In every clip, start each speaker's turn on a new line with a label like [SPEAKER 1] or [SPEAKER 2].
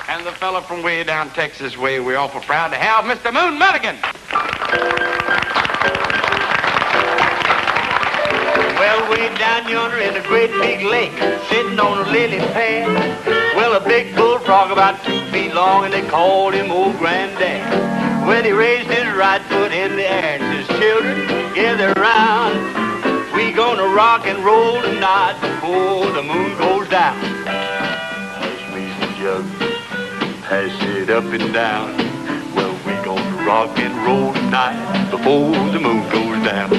[SPEAKER 1] And the fella from way down Texas way, we're awful proud to have Mr. Moon Mulligan.
[SPEAKER 2] Well, way down yonder in a great big lake, sitting on a lily pad, well, a big bullfrog about 2 feet long, and they called him old Granddad. Well, he raised his right foot in the air and says, children, gather round. We gonna rock and roll tonight before the moon goes down. Pass me the jug, pass it up and down. Well, we gonna rock and roll tonight before the moon goes down.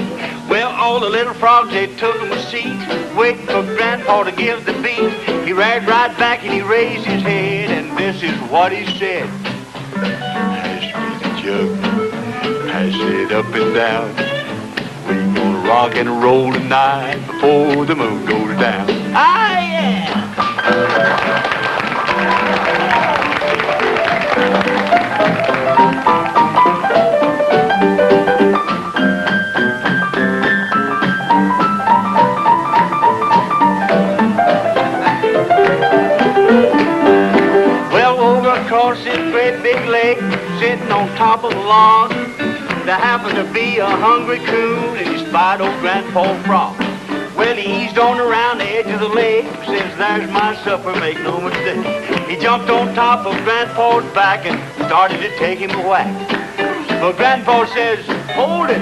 [SPEAKER 2] Well, all the little frogs, they took him a seat, waiting for Grandpa to give the beat. He ran right back and he raised his head, and this is what he said. Pass me the jug, pass it up and down. We gonna rock and roll tonight before the moon goes down. Ah, yeah! Well, over across this great big lake, sitting on top of the lawn, there happened to be a hungry coon, and he spied old Grandpa Frog. Well, he eased on around the edge of the lake, says, there's my supper, make no mistake. He jumped on top of Grandpa's back and started to take him a whack. But Grandpa says, hold it.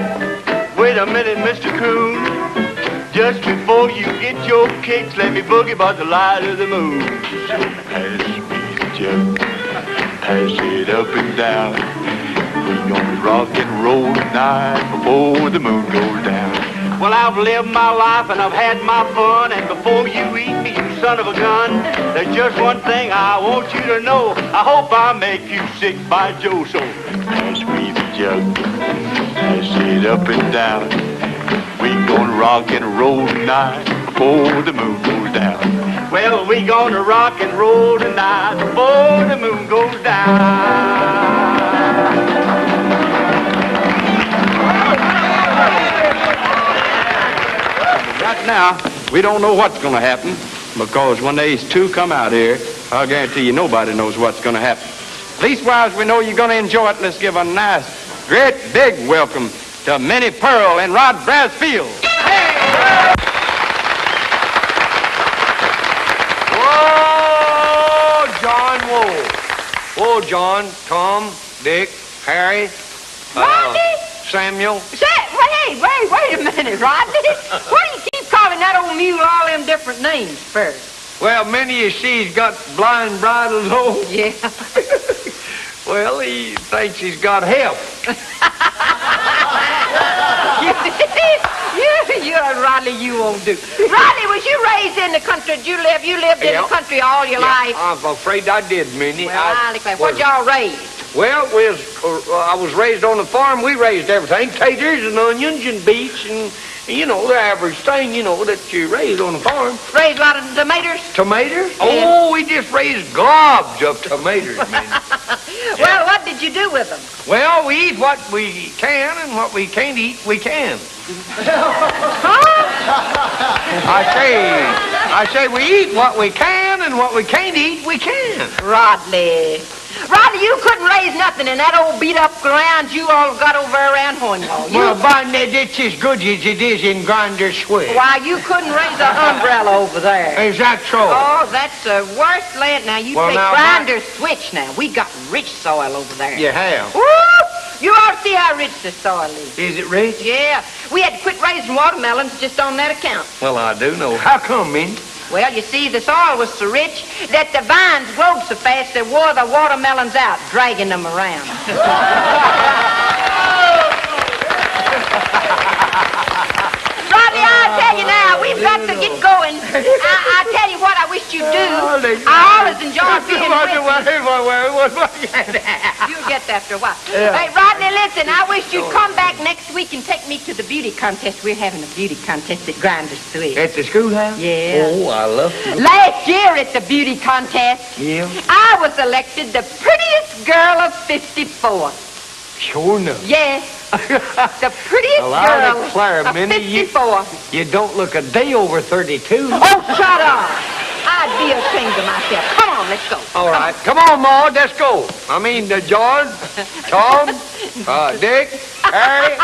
[SPEAKER 2] Wait a minute, Mr. Coon. Just before you get your kicks, let me boogie by the light of the moon. So pass me the jug, pass it up and down. We're gonna rock and roll tonight before the moon goes down. Well, I've lived my life and I've had my fun, and before you eat me, you son of a gun, there's just one thing I want you to know. I hope I make you sick by Joe. So pass me the jug, pass it up and down. We're gonna rock and roll tonight before the moon goes down. Well, we're gonna rock and roll tonight before the moon goes down.
[SPEAKER 1] Right now, we don't know what's going to happen, because when these two come out here, I'll guarantee you nobody knows what's going to happen. Leastwise, we know you're going to enjoy it. Let's give a nice, great, big welcome to Minnie Pearl and Rod Brasfield. Hey!
[SPEAKER 3] Whoa, John, whoa. Whoa, John, Tom, Dick, Harry,
[SPEAKER 4] Rodney?
[SPEAKER 3] Samuel.
[SPEAKER 4] Wait a minute, Rodney. Why do you keep calling that old mule all them different names first?
[SPEAKER 3] Well, Minnie, you see, he's got blind bridles on.
[SPEAKER 4] Yeah.
[SPEAKER 3] Well, he thinks he's got help.
[SPEAKER 4] Rodney, you won't do. Rodney, was you raised in the country? Did you live? You lived in the country all your life?
[SPEAKER 3] I'm afraid I did, Minnie.
[SPEAKER 4] Well, I declare. What y'all raised?
[SPEAKER 3] Well, I was raised on the farm. We raised everything. Taters and onions and beets and, you know, the average thing, you know, that you raise on the farm.
[SPEAKER 4] Raised a lot of tomatoes?
[SPEAKER 3] Tomatoes?
[SPEAKER 4] Yeah.
[SPEAKER 3] Oh, we just raised gobs of tomatoes, Minnie.
[SPEAKER 4] Well, what did you do with them?
[SPEAKER 3] Well, we eat what we can, and what we can't eat, we can.
[SPEAKER 4] Huh?
[SPEAKER 3] I say we eat what we can, and what we can't eat, we can.
[SPEAKER 4] Rodney, you couldn't raise nothing in that old beat-up ground you all got over around Hornwall.
[SPEAKER 3] Well, by it's as good as it is in Grinder Swing.
[SPEAKER 4] Why, you couldn't raise an umbrella over there.
[SPEAKER 3] Is that so?
[SPEAKER 4] Oh, that's the worst land. Now, you take Grinder Switch now. We got rich soil over there.
[SPEAKER 3] You have?
[SPEAKER 4] Woo! You ought to see how rich the soil is.
[SPEAKER 3] Is it rich?
[SPEAKER 4] Yeah. We had to quit raising watermelons just on that account.
[SPEAKER 3] Well, I do know. How come, Minnie?
[SPEAKER 4] Well, you see, the soil was so rich that the vines glowed so fast they wore the watermelons out, dragging them around. Rodney, I'll tell you now, we've got to get going. I'll tell you what I wish you'd do. I always enjoy being with you. You'll get that after a while.
[SPEAKER 3] Yeah.
[SPEAKER 4] Hey, Rodney, listen, I wish you'd come back next week and take me to the beauty contest. We're having a beauty contest at Grinder Swing.
[SPEAKER 3] At the schoolhouse?
[SPEAKER 4] Yeah.
[SPEAKER 3] Oh, I love it.
[SPEAKER 4] Last year at the beauty contest,
[SPEAKER 3] Yeah?
[SPEAKER 4] I was elected the prettiest girl of 54.
[SPEAKER 3] Sure enough.
[SPEAKER 4] Yes, the prettiest
[SPEAKER 3] Well, I declare,
[SPEAKER 4] girl of
[SPEAKER 3] Minnie,
[SPEAKER 4] 54.
[SPEAKER 3] you don't look a day over 32.
[SPEAKER 4] Oh, shut up. I'd be ashamed of myself. Come on, let's go.
[SPEAKER 3] All right. Come on, Ma, let's go. I mean, George, Tom, Dick, Harry.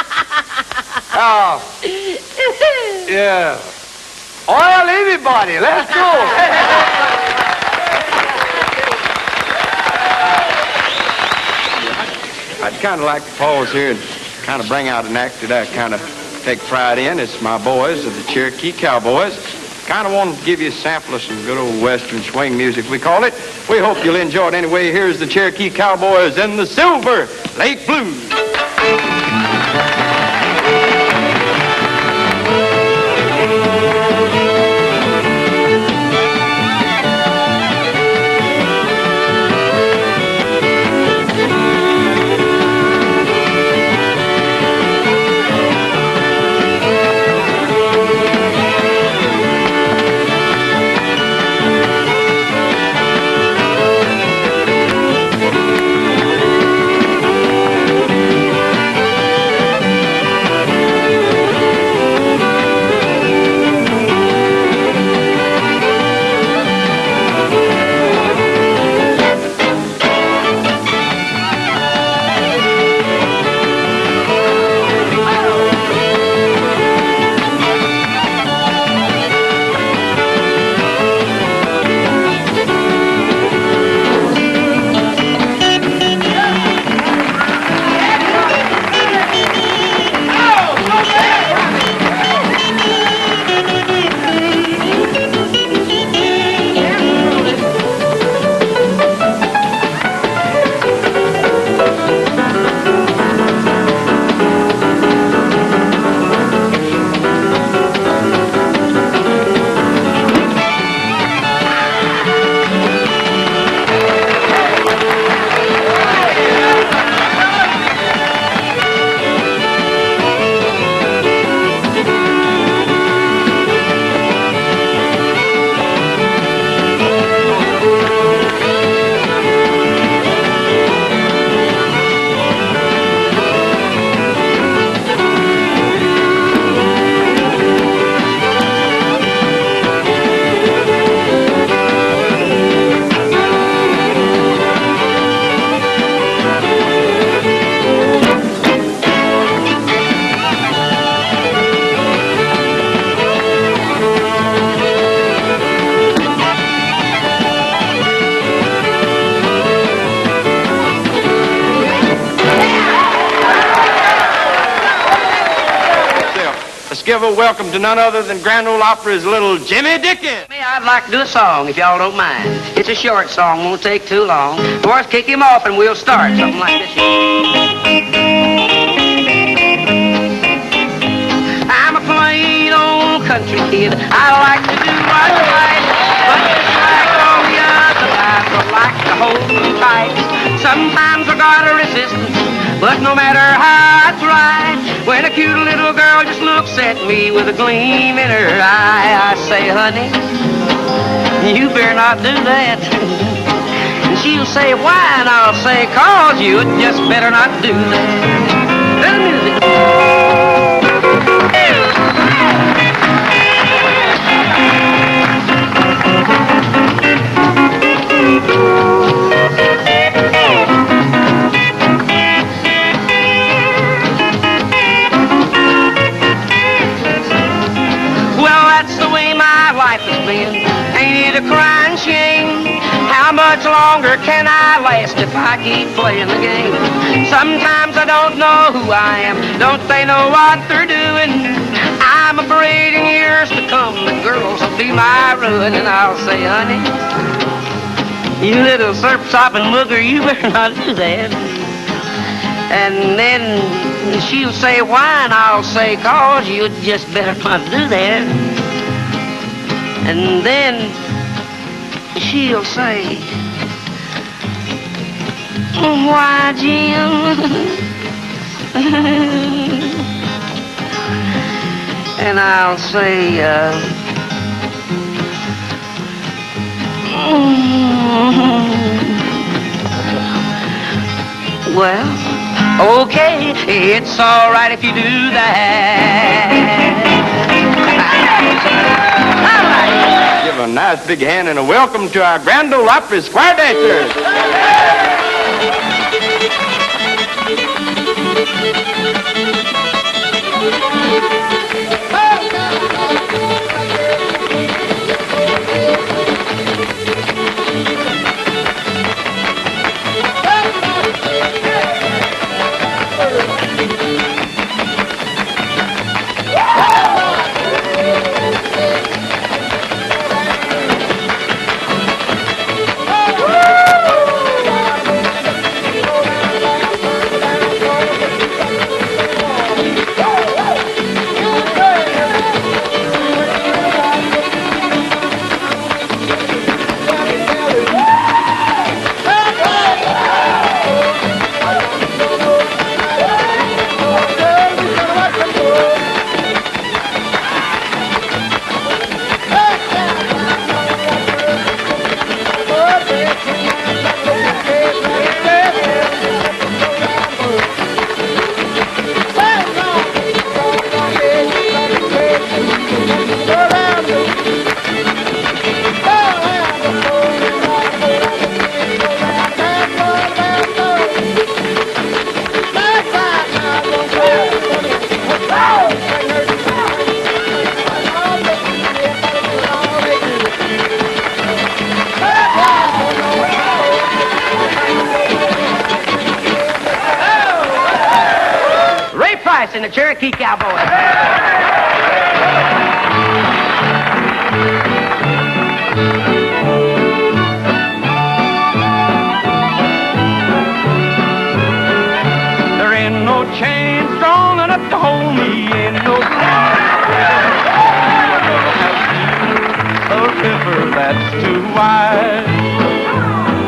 [SPEAKER 3] Yeah. Well, everybody, let's go.
[SPEAKER 1] I'd kind of like to pause here and kind of bring out an act that I kind of take pride in. It's my boys of the Cherokee Cowboys. Kind of want to give you a sample of some good old Western swing music, we call it. We hope you'll enjoy it anyway. Here's the Cherokee Cowboys and the Silver Lake Blues. Give a welcome to none other than GrandOleOpry's little Jimmy Dickens.
[SPEAKER 5] I'd like to do a song, if y'all don't mind. It's a short song, won't take too long. Boys, kick him off and we'll start something like this. I'm a plain old country kid. I like to do what's right, but just like all the other guys, I like to hold them tight. Sometimes I gotta resist, but no matter how I try, when a cute little girl just looks at me with a gleam in her eye, I say, honey, you better not do that. And she'll say, why? And I'll say, cause you just better not do that. Little music. Ain't it a crying shame? How much longer can I last if I keep playing the game? Sometimes I don't know who I am. Don't they know what they're doing? I'm afraid in years to come the girls will be my ruin. And I'll say, honey, you little surf-sopping booger, you better not do that. And then she'll say, why? And I'll say, cause you just better not do that. And then she'll say, why, Jim? And I'll say, well, okay, it's all right if you do that.
[SPEAKER 1] Give a a nice big hand and a welcome to our Grand Ole Opry square dancers.
[SPEAKER 5] And the Cherokee Cowboy.
[SPEAKER 2] There ain't no chain strong enough to hold me, ain't no a river that's too wide.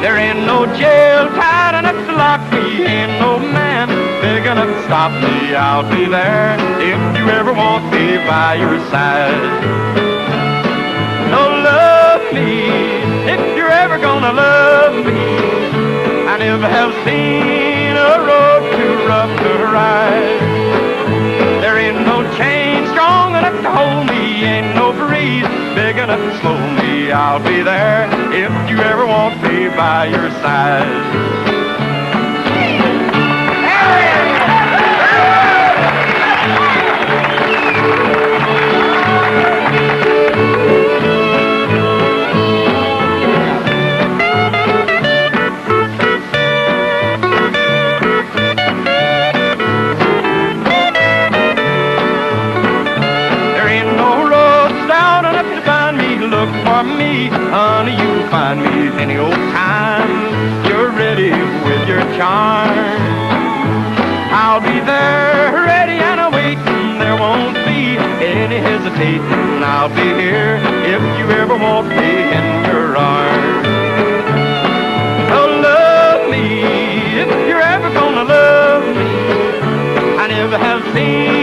[SPEAKER 2] There ain't no jail tight enough to lock me, ain't no man big enough to stop me. I'll be there if you ever want me by your side. No, love me if you're ever gonna love me. I never have seen a road too rough to ride. There ain't no chain strong enough to hold me, ain't no breeze big enough to slow me. I'll be there if you ever want me by your side. Look for me, honey, you'll find me any old time you're ready with your charm. I'll be there ready and awaiting. There won't be any hesitating. I'll be here if you ever want me in your arms. Oh, love me if you're ever gonna love me. I never have seen